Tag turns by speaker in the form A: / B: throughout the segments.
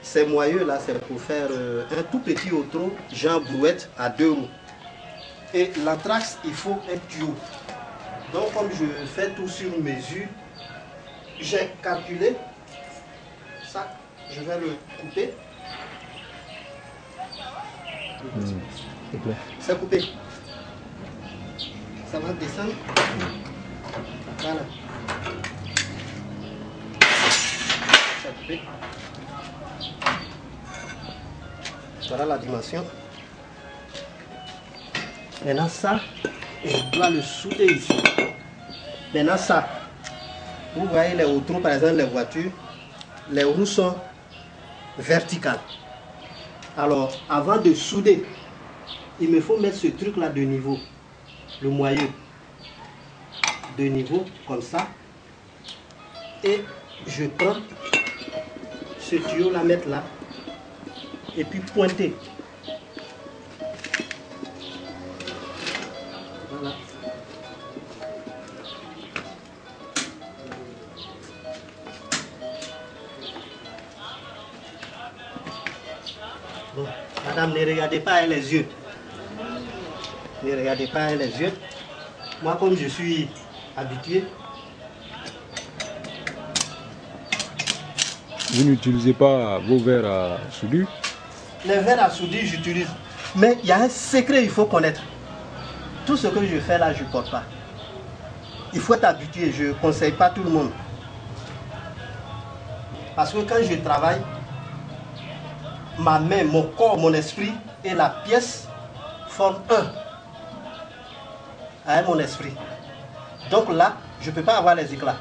A: Ces moyeux-là, c'est pour faire un tout petit auto, genre brouette à 2 roues. Et l'anthrax, il faut un tuyau. Donc, comme je fais tout sur mesure, j'ai calculé ça. Je vais le couper. C'est coupé. Ça va descendre. Voilà. C'est coupé. Voilà la dimension. Maintenant ça, je dois le souder ici. Maintenant ça, vous voyez les autos, par exemple les voitures, les roues sont verticales. Alors avant de souder, il me faut mettre ce truc là de niveau, le moyeu de niveau comme ça. Et je prends ce tuyau là, mettre là. Et puis pointer. Voilà. Bon, madame, ne regardez pas avec les yeux. Ne regardez pas avec les yeux. Moi, comme je suis habitué.
B: Vous n'utilisez pas vos verres à soudure?
A: Les verres à soudure, j'utilise. Mais il y a un secret, il faut connaître. Tout ce que je fais là, je ne porte pas. Il faut être habitué, je ne conseille pas tout le monde. Parce que quand je travaille, ma main, mon corps, mon esprit et la pièce forment un avec mon esprit. Donc là, je ne peux pas avoir les éclats.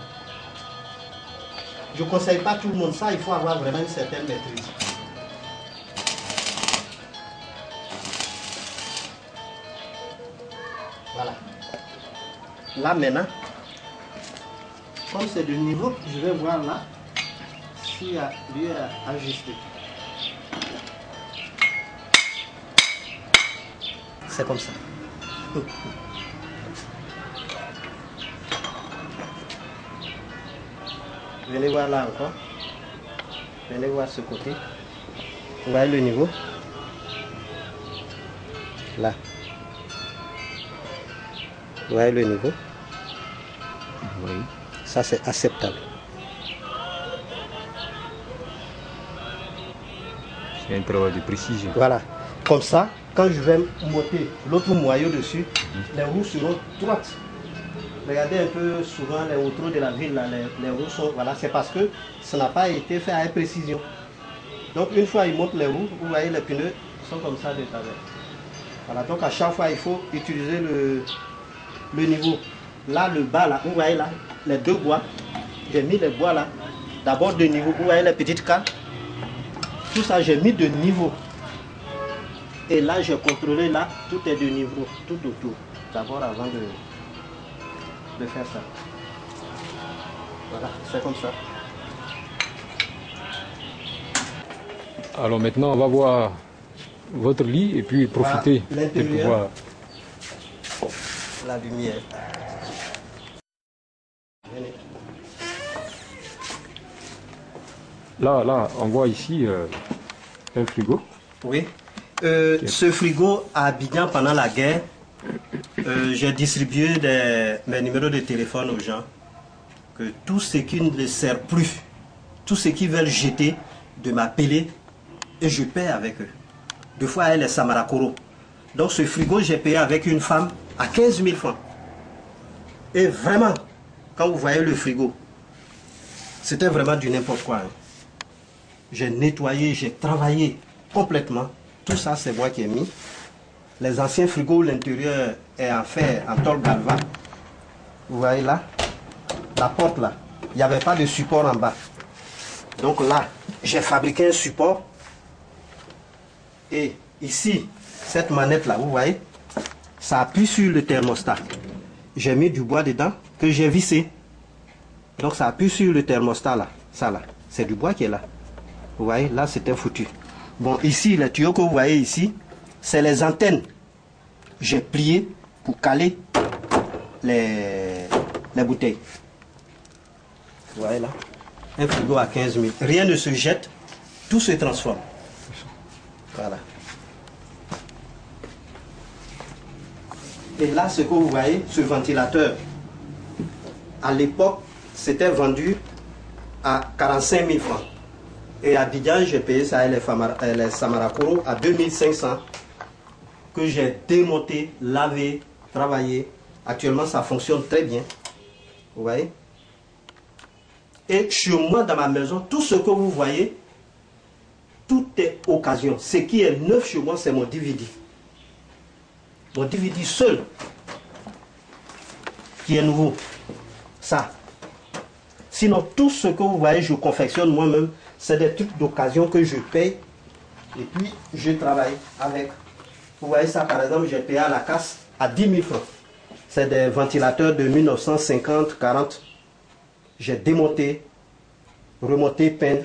A: Je ne conseille pas tout le monde ça, il faut avoir vraiment une certaine maîtrise. Voilà. Là maintenant, comme c'est de niveau, je vais voir là s'il y a lieu à ajuster. C'est comme ça. Venez voir là encore. Venez voir ce côté. Vous voyez le niveau. Là. Vous voyez le niveau.
B: Oui.
A: Ça c'est acceptable.
B: C'est un travail de précision.
A: Voilà. Comme ça, quand je vais monter l'autre moyeu dessus, les roues seront droites. Regardez un peu souvent les autos de la ville, là, les roues sont... Voilà, c'est parce que ça n'a pas été fait avec précision. Donc une fois ils montent les roues, vous voyez les pneus sont comme ça de travers. Voilà, donc à chaque fois il faut utiliser le niveau. Là, le bas, là, vous voyez là, les deux bois. J'ai mis les bois là. D'abord de niveau, vous voyez les petites cales. Tout ça, j'ai mis de niveau. Et là, j'ai contrôlé là, tout est de niveau, tout autour. D'abord avant de faire ça. Voilà, c'est comme ça.
B: Alors maintenant, on va voir votre lit et puis profiter de pouvoir...
A: La lumière.
B: Là, on voit ici un frigo.
A: Oui. Ce frigo à Abidjan pendant la guerre, j'ai distribué mes numéros de téléphone aux gens. Que tout ce qui ne les sert plus, tout ce qui veulent jeter, de m'appeler et je paie avec eux. Deux fois, elle est Samarakoro. Donc ce frigo, j'ai payé avec une femme à 15 000 francs. Et vraiment, quand vous voyez le frigo, c'était vraiment du n'importe quoi. Hein. J'ai nettoyé, j'ai travaillé complètement. Tout ça, c'est moi qui ai mis. Les anciens frigos, l'intérieur est en fer, en tôle galva. Vous voyez là, la porte là, il n'y avait pas de support en bas. Donc là, j'ai fabriqué un support. Et ici, cette manette là, vous voyez, ça appuie sur le thermostat. J'ai mis du bois dedans que j'ai vissé. Donc ça appuie sur le thermostat là. Ça là, c'est du bois qui est là. Vous voyez, là c'était foutu. Bon, ici, les tuyaux que vous voyez ici, c'est les antennes. J'ai plié pour caler les bouteilles. Vous voyez là, un frigo à 15 000. Rien ne se jette. tout se transforme. Voilà. Et là, ce que vous voyez, ce ventilateur, à l'époque, c'était vendu à 45 000 francs. Et à Abidjan, j'ai payé ça à les Samarakoro à 2500, que j'ai démonté, lavé, travaillé. Actuellement, ça fonctionne très bien. Vous voyez? Et chez moi, dans ma maison, tout ce que vous voyez, tout est occasion. Ce qui est neuf chez moi, c'est mon DVD. Mon DVD seul, qui est nouveau. Ça. Sinon, tout ce que vous voyez, je confectionne moi-même. C'est des trucs d'occasion que je paye. Et puis, je travaille avec. Vous voyez ça, par exemple, j'ai payé à la casse à 10 000 francs. C'est des ventilateurs de 1950-40. J'ai démonté, remonté, peint.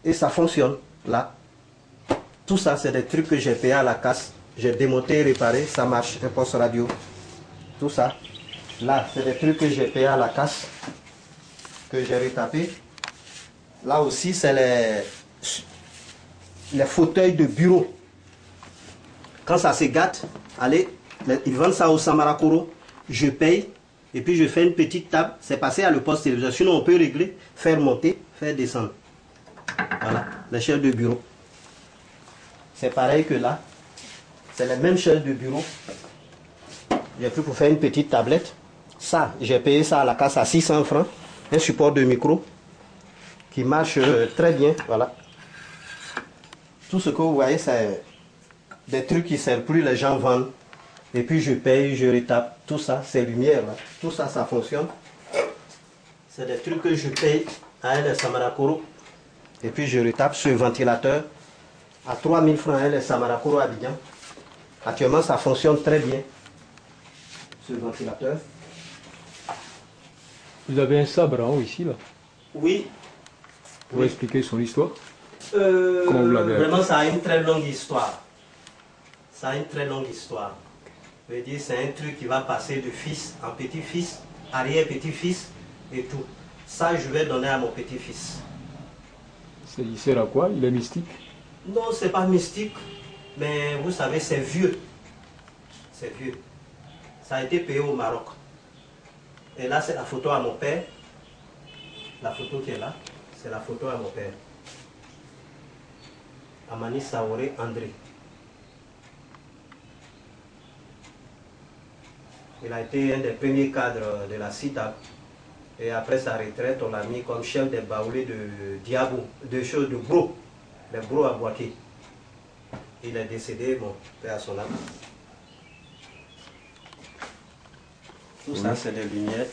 A: Et ça fonctionne, là. Tout ça, c'est des trucs que j'ai payé à la casse. J'ai démonté, réparé, ça marche, un poste radio. Tout ça. Là, c'est des trucs que j'ai payé à la casse, que j'ai retapé. Là aussi, c'est les fauteuils de bureau. Quand ça se gâte, allez, ils vendent ça au Samarakoro. Je paye, et puis je fais une petite table. C'est passé à le poste téléviseur. Sinon, on peut régler, faire monter, faire descendre. Voilà, les chaises de bureau. C'est pareil que là. C'est les mêmes chaises de bureau. J'ai pris pour faire une petite tablette. Ça, j'ai payé ça à la casse à 600 francs. Un support de micro qui marche très bien. Voilà. Tout ce que vous voyez, c'est des trucs qui ne servent plus, les gens vendent. Et puis je paye, je retape. Tout ça, c'est lumière. Là. Tout ça, ça fonctionne. C'est des trucs que je paye à les Samarakoro. Et puis je retape ce ventilateur à 3000 francs à les Samarakoro à Abidjan. Actuellement, ça fonctionne très bien, ce ventilateur.
B: Vous avez un sabre en haut ici, là?
A: Oui.
B: Vous pouvez expliquer son histoire? Comment vous l'avez appris?
A: Vraiment, ça a une très longue histoire. Ça a une très longue histoire. Je veux dire, c'est un truc qui va passer de fils en petit-fils, arrière-petit-fils et tout. Ça, je vais donner à mon petit-fils.
B: Il sert à quoi? Il est mystique?
A: Non, c'est pas mystique. Mais vous savez, c'est vieux. C'est vieux. Ça a été payé au Maroc. Et là, c'est la photo à mon père. La photo qui est là, c'est la photo à mon père. Amani Saoré André. Il a été un des premiers cadres de la CITA. Et après sa retraite, on l'a mis comme chef des baoulés de Diabo, de Bro, les Bro à Boaké. Il est décédé, bon, père à son âme. Tout ça, c'est des lumières.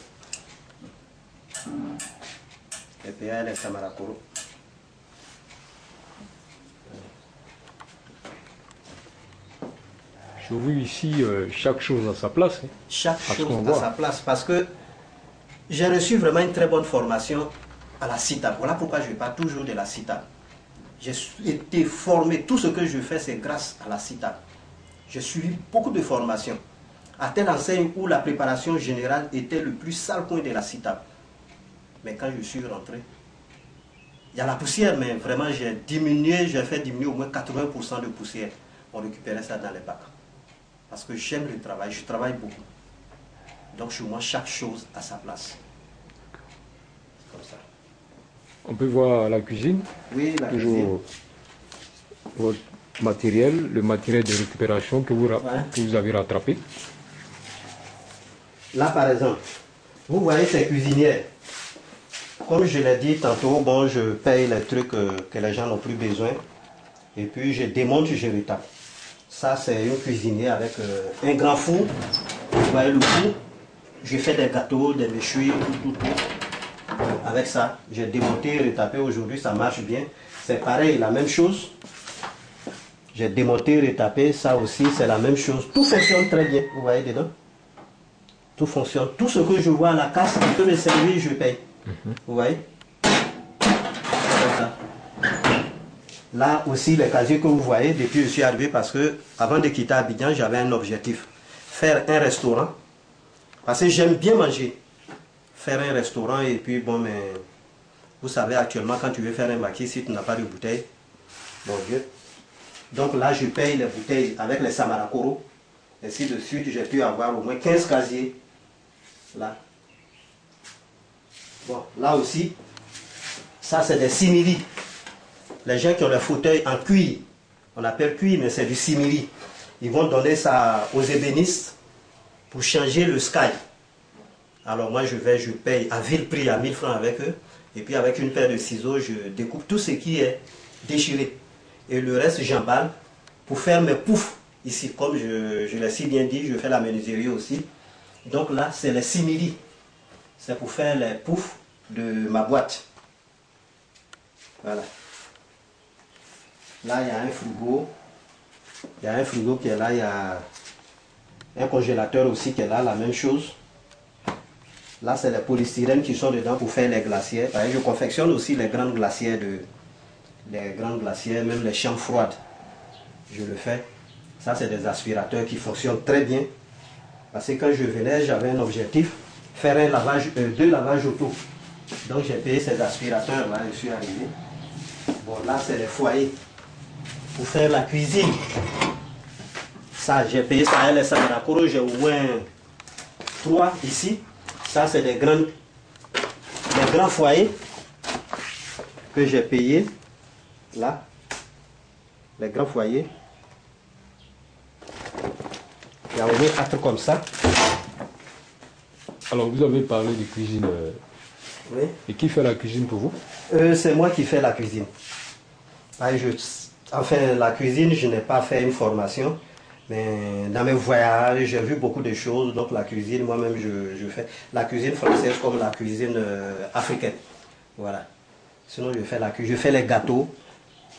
A: Et puis, il y a les Samarakoro.
B: J'ai vu ici chaque chose à sa place. Hein.
A: Chaque chose à sa place. Parce que j'ai reçu vraiment une très bonne formation à la CITA. Voilà pourquoi je parle toujours de la CITA. J'ai été formé, tout ce que je fais, c'est grâce à la CITA. J'ai suivi beaucoup de formations. À telle enseigne où la préparation générale était le plus sale coin de la CITA. Mais quand je suis rentré, il y a la poussière, mais vraiment j'ai diminué, j'ai fait diminuer au moins 80% de poussière. On récupérait ça dans les bacs. Parce que j'aime le travail, je travaille beaucoup. Donc chez moi, chaque chose à sa place. C'est comme ça.
B: On peut voir la cuisine.
A: Oui, la
B: toujours
A: cuisine.
B: Votre matériel, le matériel de récupération que vous avez rattrapé.
A: Là, par exemple, vous voyez ces cuisinières. Comme je l'ai dit tantôt, bon, je paye les trucs que les gens n'ont plus besoin. Et puis, je démonte, je retape. Ça, c'est une cuisinière avec un grand four. Vous voyez le four. Je fais des gâteaux, des méchouis, tout. Avec ça, j'ai démonté, retapé. Aujourd'hui, ça marche bien. C'est pareil, la même chose. J'ai démonté, retapé. Ça aussi, c'est la même chose. Tout fonctionne très bien. Vous voyez dedans? Tout fonctionne. Tout ce que je vois à la casse qui peut me servir, je paye. Vous voyez? Comme ça. Là aussi, les casiers que vous voyez, depuis que je suis arrivé, parce que avant de quitter Abidjan, j'avais un objectif. Faire un restaurant. Parce que j'aime bien manger. Faire un restaurant et puis bon, mais vous savez actuellement, quand tu veux faire un maquis, si tu n'as pas de bouteille, Mon Dieu. Donc là, je paye les bouteilles avec les Samarakoro. Ainsi de suite, j'ai pu avoir au moins 15 casiers. Là. Bon, là aussi, ça c'est des simili. Les gens qui ont les fauteuils en cuir, on appelle cuir, mais c'est du simili. Ils vont donner ça aux ébénistes pour changer le sky. Alors moi je paye à vil prix, à 1000 francs avec eux. Et puis avec une paire de ciseaux, je découpe tout ce qui est déchiré. Et le reste, j'emballe pour faire mes poufs. Ici, comme je l'ai si bien dit, je fais la menuiserie aussi. Donc là, c'est les simili. C'est pour faire les poufs de ma boîte. Voilà. Là, il y a un frigo. Il y a un frigo qui est là. Il y a un congélateur aussi qui est là, la même chose. Là, c'est les polystyrènes qui sont dedans pour faire les glacières. Je confectionne aussi les grandes glacières, même les chambres froides. Je le fais. Ça, c'est des aspirateurs qui fonctionnent très bien. Parce que quand je venais, j'avais un objectif, faire un lavage, 2 lavages auto. Donc, j'ai payé ces aspirateurs-là, je suis arrivé. Bon, là, c'est les foyers pour faire la cuisine. Ça, j'ai payé ça à les Samarakoro, j'ai au moins 3 ici. Ça, c'est des grands foyers que j'ai payés. Là, les grands foyers. Il y a au moins 4 comme ça.
B: Alors, vous avez parlé de cuisine.
A: Oui.
B: Et qui fait la cuisine pour vous?
A: C'est moi qui fais la cuisine. Enfin, la cuisine, je n'ai pas fait une formation. Mais dans mes voyages, j'ai vu beaucoup de choses. Donc la cuisine, moi-même, je fais la cuisine française comme la cuisine africaine. Voilà. Sinon, je fais les gâteaux.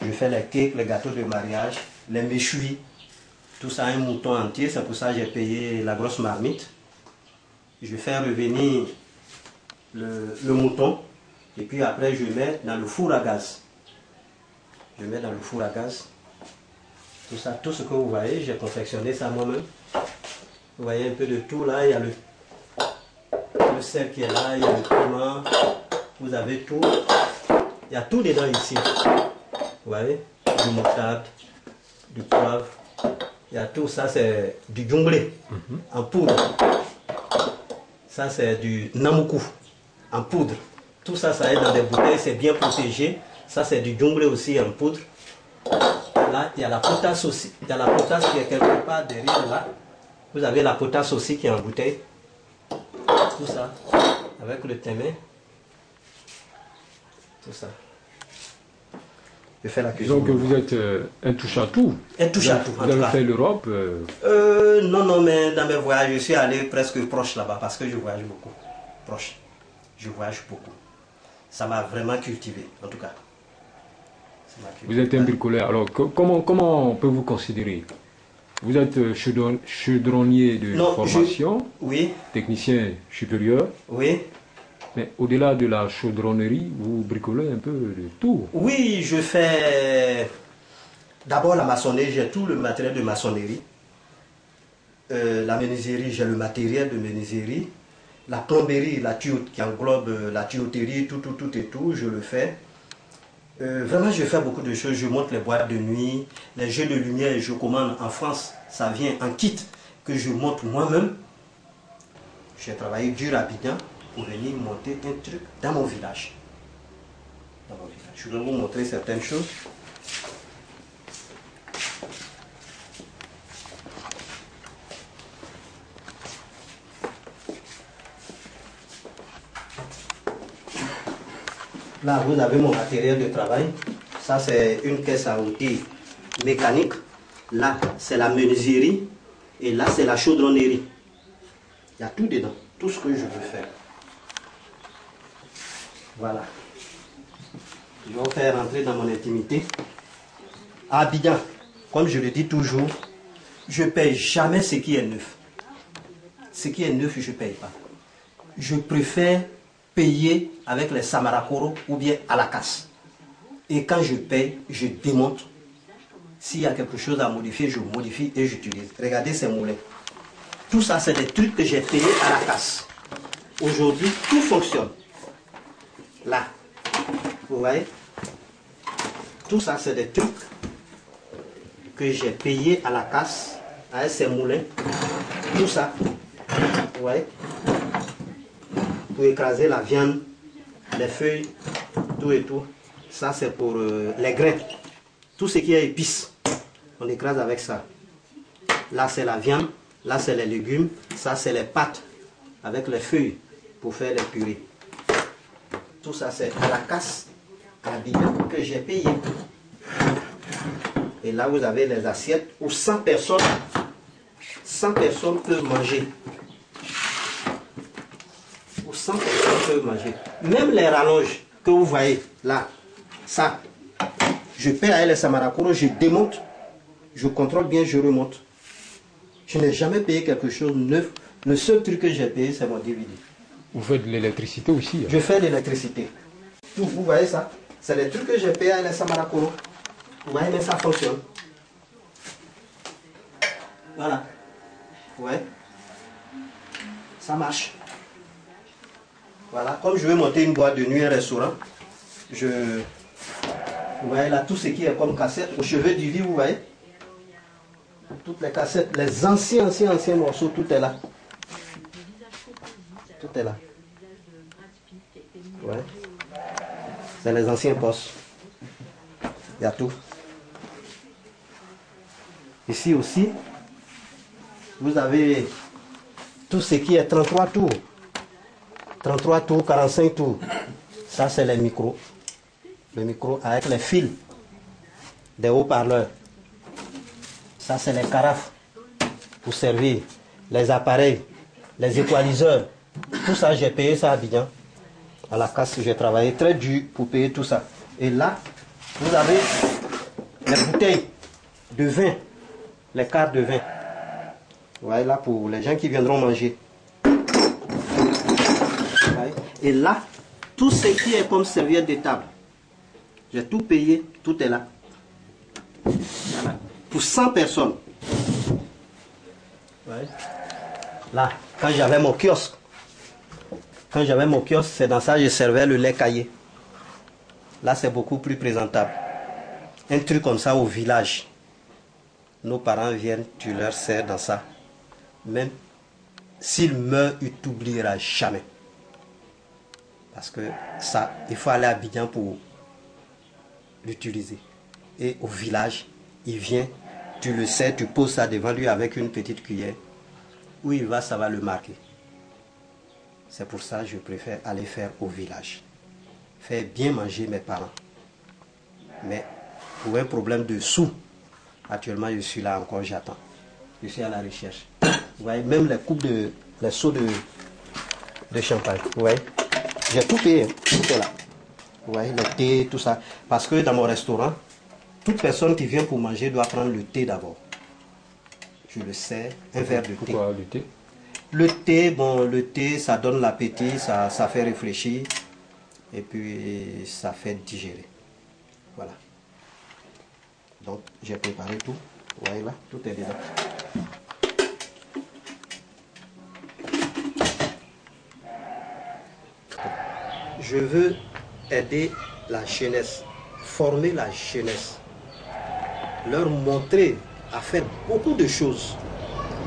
A: Je fais les cakes, les gâteaux de mariage, les méchouis. Tout ça, un mouton entier. C'est pour ça que j'ai payé la grosse marmite. Je fais revenir le mouton. Et puis après, je mets dans le four à gaz. Je mets dans le four à gaz. Tout ça, tout ce que vous voyez, j'ai confectionné ça moi-même. Vous voyez un peu de tout là, il y a le sel qui est là, il y a le piment, vous avez tout. Il y a tout dedans ici. Vous voyez, du moutarde, du poivre, il y a tout ça, c'est du djunglé en poudre. Ça c'est du namuku en poudre. Tout ça, ça est dans des bouteilles, c'est bien protégé. Ça c'est du djunglé aussi en poudre. Là, il y a la potasse aussi. Il y a la potasse qui est quelque part derrière là. Vous avez la potasse aussi qui est en bouteille. Tout ça, avec le témé. Tout ça. Je fais la cuisine.
B: Donc vous êtes un touche-à-tout.
A: Un touche-à-tout.
B: Vous avez fait l'Europe
A: Non, mais dans mes voyages, je suis allé presque proche là-bas parce que je voyage beaucoup. Proche. Je voyage beaucoup. Ça m'a vraiment cultivé, en tout cas.
B: Vous êtes un bricoleur. Alors, comment on peut vous considérer? Vous êtes chaudronnier de formation,
A: oui.
B: Technicien supérieur.
A: Oui.
B: Mais au-delà de la chaudronnerie, vous bricolez un peu de tout.
A: Oui, je fais d'abord la maçonnerie, j'ai tout le matériel de maçonnerie. La menuiserie, j'ai le matériel de menuiserie. La plomberie, qui englobe la tuyauterie, tout et tout, je le fais. Vraiment, je fais beaucoup de choses. Je monte les boîtes de nuit, les jeux de lumière, je commande en France. Ça vient en kit que je monte moi-même. J'ai travaillé dur à Abidjan pour venir monter un truc dans mon village. Je vais vous montrer certaines choses. Là, vous avez mon matériel de travail. Ça, c'est une caisse à outils mécanique. Là, c'est la menuiserie. Et là, c'est la chaudronnerie. Il y a tout dedans. Tout ce que je veux faire. Voilà. Je vais vous faire rentrer dans mon intimité. À Abidjan, comme je le dis toujours, je ne paye jamais ce qui est neuf. Ce qui est neuf, je ne paye pas. Je préfère payer avec les Samarakoro ou bien à la casse. Et quand je paye, je démonte. S'il y a quelque chose à modifier, je modifie et j'utilise. Regardez ces moulins. Tout ça, c'est des trucs que j'ai payés à la casse. Aujourd'hui, tout fonctionne. Là, vous voyez? Tout ça, c'est des trucs que j'ai payé à la casse, à ces moulins, tout ça, vous voyez, pour écraser la viande, les feuilles, tout et tout. Ça c'est pour les grains, tout ce qui est épices, on écrase avec ça. Là c'est la viande, là c'est les légumes, ça c'est les pâtes avec les feuilles pour faire les purées. Tout ça c'est à la casse à Abidjan que j'ai payé. Et là vous avez les assiettes où 100 personnes peuvent manger. Où 100 personnes peuvent manger. Même les rallonges que vous voyez là, ça, je paie à El Samarakoro, je démonte, je contrôle bien, je remonte. Je n'ai jamais payé quelque chose de neuf. Le seul truc que j'ai payé, c'est mon DVD.
B: Vous faites de l'électricité aussi?
A: Je fais de l'électricité. Vous voyez ça? C'est les trucs que j'ai payé à El Samarakoro. Vous voyez, mais ça fonctionne. Voilà. Ouais. Ça marche. Voilà. Comme je veux monter une boîte de nuit, un restaurant, vous voyez là, tout ce qui est comme cassette, au chevet du lit, vous voyez? Toutes les cassettes, les anciens morceaux, tout est là. Tout est là. Ouais. C'est les anciens postes. Il y a tout. Ici aussi, vous avez tout ce qui est 33 tours. 33 tours, 45 tours. Ça, c'est les micros. Le micro avec les fils des haut-parleurs. Ça, c'est les carafes pour servir. Les appareils, les équaliseurs. Tout ça, j'ai payé ça à Abidjan. À la casse, j'ai travaillé très dur pour payer tout ça. Et là, vous avez les bouteilles de vin, les cartes de vin. Vous voyez là, pour les gens qui viendront manger. Et là, tout ce qui est comme serviette de table, j'ai tout payé, tout est là. Voilà. Pour 100 personnes. Ouais. Là, quand j'avais mon kiosque, c'est dans ça que je servais le lait caillé. Là, c'est beaucoup plus présentable. Un truc comme ça au village. Nos parents viennent, tu leur sers dans ça. Même s'ils meurent, ils ne t'oublieront jamais. Parce que ça, il faut aller à Abidjan pour l'utiliser. Et au village, il vient, tu le sais, tu poses ça devant lui avec une petite cuillère. Où il va, ça va le marquer. C'est pour ça que je préfère aller faire au village. Faire bien manger mes parents. Mais pour un problème de sous, actuellement je suis là encore, j'attends. Je suis à la recherche. Vous voyez, même les coupes les seaux de champagne. Vous voyez, j'ai tout payé, tout est là. Vous voyez, le thé, tout ça. Parce que dans mon restaurant, toute personne qui vient pour manger doit prendre le thé d'abord. Je le sais, un verre de thé.
B: Pourquoi le thé?
A: Le thé, bon, le thé, ça donne l'appétit, ça fait réfléchir. Et puis, ça fait digérer. Voilà. Donc, j'ai préparé tout. Vous voyez là, tout est déjà. Je veux aider la jeunesse, former la jeunesse, leur montrer à faire beaucoup de choses,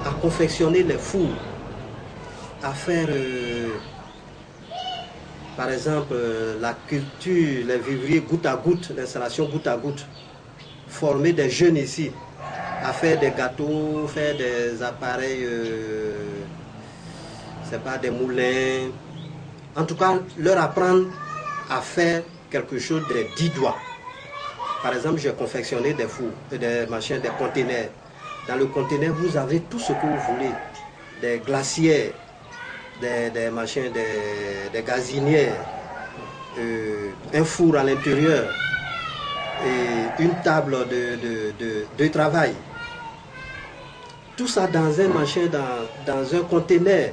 A: à confectionner les fours, à faire, par exemple, la culture, les vivriers goutte à goutte, l'installation goutte à goutte, former des jeunes ici, à faire des gâteaux, faire des appareils, c'est pas des moulins, en tout cas, leur apprendre à faire quelque chose des 10 doigts. Par exemple, j'ai confectionné des fours, des machins, des conteneurs. Dans le conteneur, vous avez tout ce que vous voulez. Des glacières, des machins, des gazinières, un four à l'intérieur, et une table de travail. Tout ça dans un machin, dans un conteneur.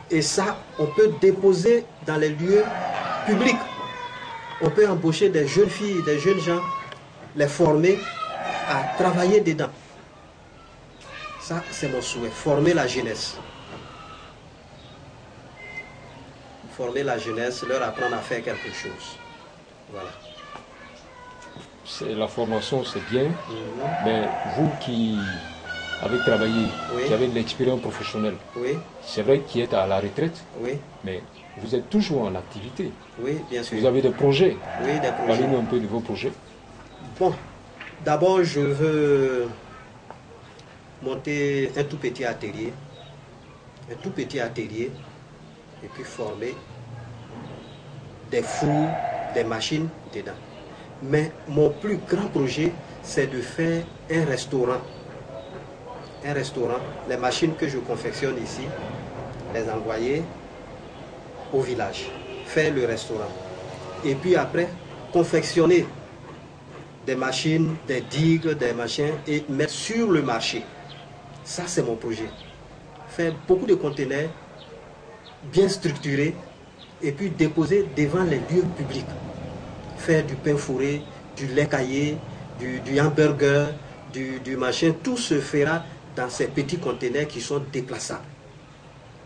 A: Et ça, on peut déposer dans les lieux publics. On peut embaucher des jeunes filles, des jeunes gens, les former à travailler dedans. Ça, c'est mon souhait, former la jeunesse. Former la jeunesse, leur apprendre à faire quelque chose. Voilà.
B: la formation, c'est bien, mais vous qui avez travaillé, qui avez de l'expérience professionnelle, c'est vrai qu'il est à la retraite, mais vous êtes toujours en activité.
A: Oui, bien sûr.
B: Vous avez des projets.
A: Oui, des projets.
B: Parlez-nous un peu de vos projets.
A: Bon, d'abord, je veux monter un tout petit atelier. Et puis former des fours, des machines dedans. Mais mon plus grand projet, c'est de faire un restaurant. Un restaurant, les machines que je confectionne ici, les envoyer au village, faire le restaurant. Et puis après, confectionner des machines, des digues, des machins et mettre sur le marché. Ça, c'est mon projet. Faire beaucoup de conteneurs bien structurés et puis déposer devant les lieux publics. Faire du pain fourré, du lait caillé, du hamburger, du machin. Tout se fera dans ces petits conteneurs qui sont déplaçables.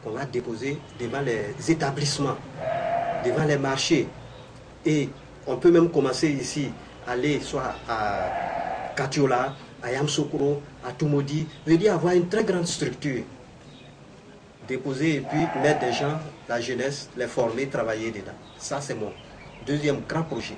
A: Qu'on va déposer devant les établissements, devant les marchés. Et on peut même commencer ici, aller soit à Katiola, à Yamsoukro, à Tumodi, veut dire avoir une très grande structure. Déposer et puis mettre des gens, la jeunesse, les former, travailler dedans. Ça, c'est mon deuxième grand projet.